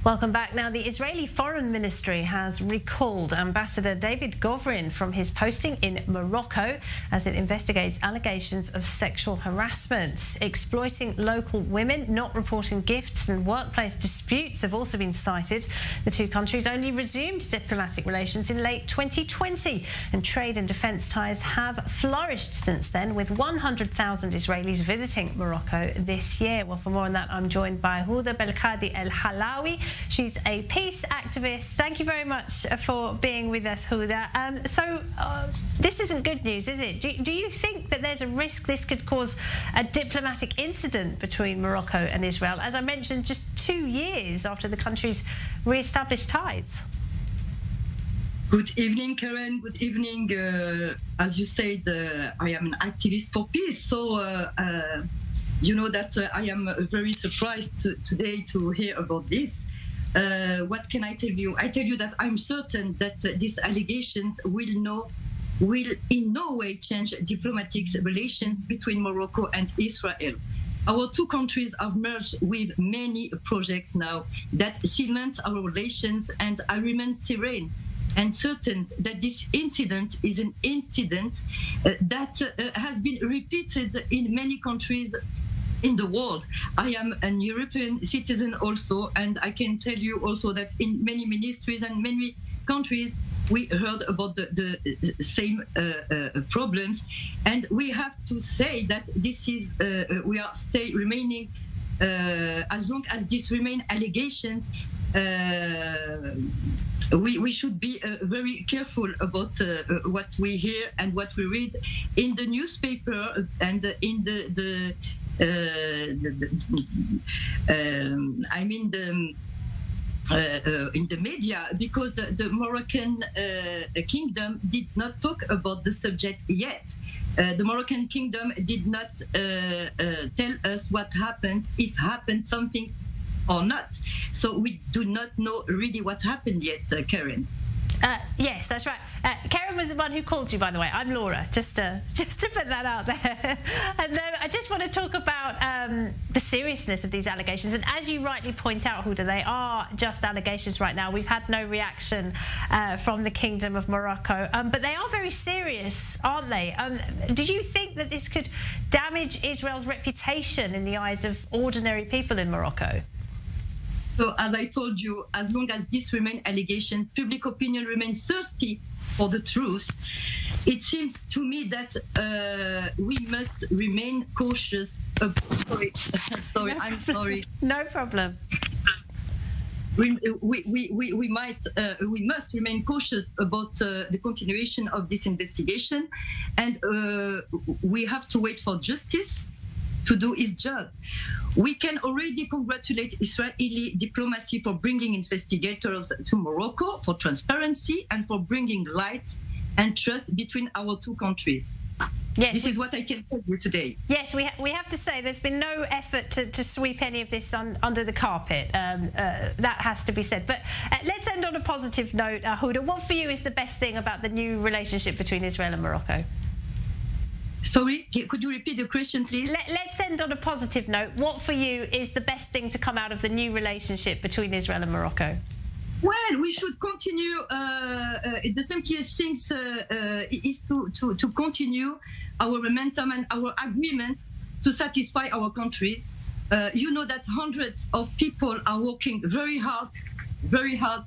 Welcome back. Now, the Israeli Foreign Ministry has recalled Ambassador David Govrin from his posting in Morocco as it investigates allegations of sexual harassment. Exploiting local women, not reporting gifts and workplace disputes have also been cited. The two countries only resumed diplomatic relations in late 2020, and trade and defence ties have flourished since then, with 100,000 Israelis visiting Morocco this year. Well, for more on that, I'm joined by Huda Belkadi El-Halawi. She's a peace activist. Thank you very much for being with us, Huda. So this isn't good news, is it? Do you think that there's a risk this could cause a diplomatic incident between Morocco and Israel, as I mentioned, just 2 years after the countries re-established ties? Good evening, Karen. Good evening. As you said, I am an activist for peace. So you know that I am very surprised today to hear about this. What can I tell you? I tell you that I'm certain that these allegations will in no way change diplomatic relations between Morocco and Israel. Our two countries have merged with many projects now that cement our relations, and I remain serene and certain that this incident is an incident that has been repeated in many countries in the world. I am an European citizen also, and I can tell you also that in many ministries and many countries we heard about the same problems, and we have to say that this is we are remaining as long as this remain allegations. We should be very careful about what we hear and what we read in the newspaper and in in the media, because the Moroccan kingdom did not talk about the subject yet. The Moroccan kingdom did not tell us what happened, if happened something or not. So we do not know really what happened yet, Karen. Yes, that's right. Karen was the one who called you, by the way. I'm Laura, just to put that out there. And I just want to talk about the seriousness of these allegations. And as you rightly point out, Huda, they are just allegations right now. We've had no reaction from the Kingdom of Morocco. But they are very serious, aren't they? Do you think that this could damage Israel's reputation in the eyes of ordinary people in Morocco? So, as I told you, as long as this remain allegations, public opinion remains thirsty for the truth. It seems to me that we must remain cautious. Sorry, I'm sorry. No problem. We must remain cautious about the continuation of this investigation, and we have to wait for justice to do its job. We can already congratulate Israeli diplomacy for bringing investigators to Morocco, for transparency, and for bringing light and trust between our two countries. Yes, this is what I can tell you today. Yes, we have to say there's been no effort to sweep any of this under the carpet. That has to be said. But let's end on a positive note. Huda, what for you is the best thing about the new relationship between Israel and Morocco? Sorry, could you repeat the question, please? Let's end on a positive note. What for you is the best thing to come out of the new relationship between Israel and Morocco? Well, we should continue. The simplest thing is to continue our momentum and our agreement to satisfy our countries. You know that hundreds of people are working very hard very hard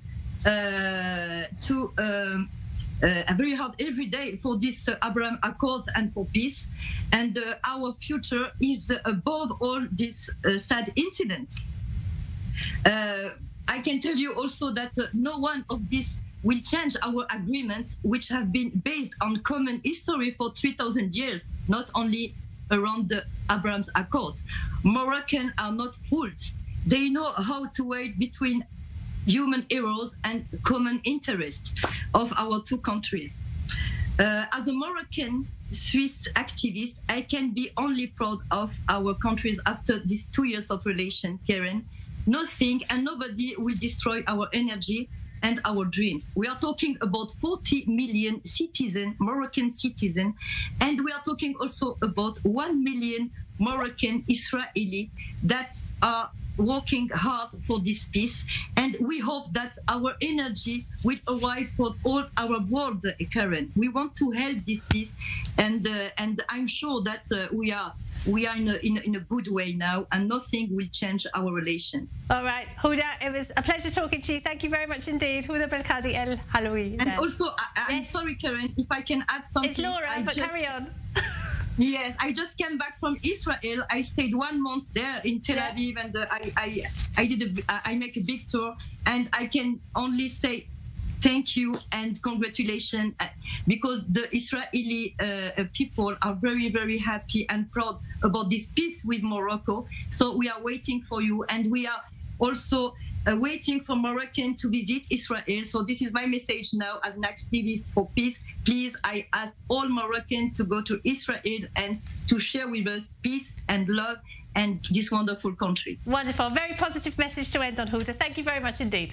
every day for this Abraham Accords and for peace. And our future is above all this sad incident. I can tell you also that no one of these will change our agreements, which have been based on common history for 3,000 years, not only around the Abraham's Accords. Moroccans are not fools. They know how to wait between human heroes and common interest of our two countries. As a Moroccan Swiss activist, I can be only proud of our countries after these 2 years of relation, Karen. Nothing and nobody will destroy our energy and our dreams. We are talking about 40 million citizens, Moroccan citizens, and we are talking also about 1 million Moroccan Israeli that are working hard for this peace, and we hope that our energy will arrive for all our world, Karen. We want to help this peace, and I'm sure that we are in a good way now, and nothing will change our relations. All right, Huda, it was a pleasure talking to you. Thank you very much indeed. Huda Belkadi El Haloui. And also, I'm sorry, Karen, if I can add something. It's Laura, but carry on. Yes, I just came back from Israel. I stayed 1 month there in Tel Aviv, and I make a big tour, and I can only say thank you and congratulations, because the Israeli people are very, very happy and proud about this peace with Morocco. So we are waiting for you, and we are also waiting for Moroccan to visit Israel. So this is my message now as an activist for peace. Please, I ask all Moroccans to go to Israel and to share with us peace and love and this wonderful country. Wonderful. Very positive message to end on, Huda. Thank you very much indeed.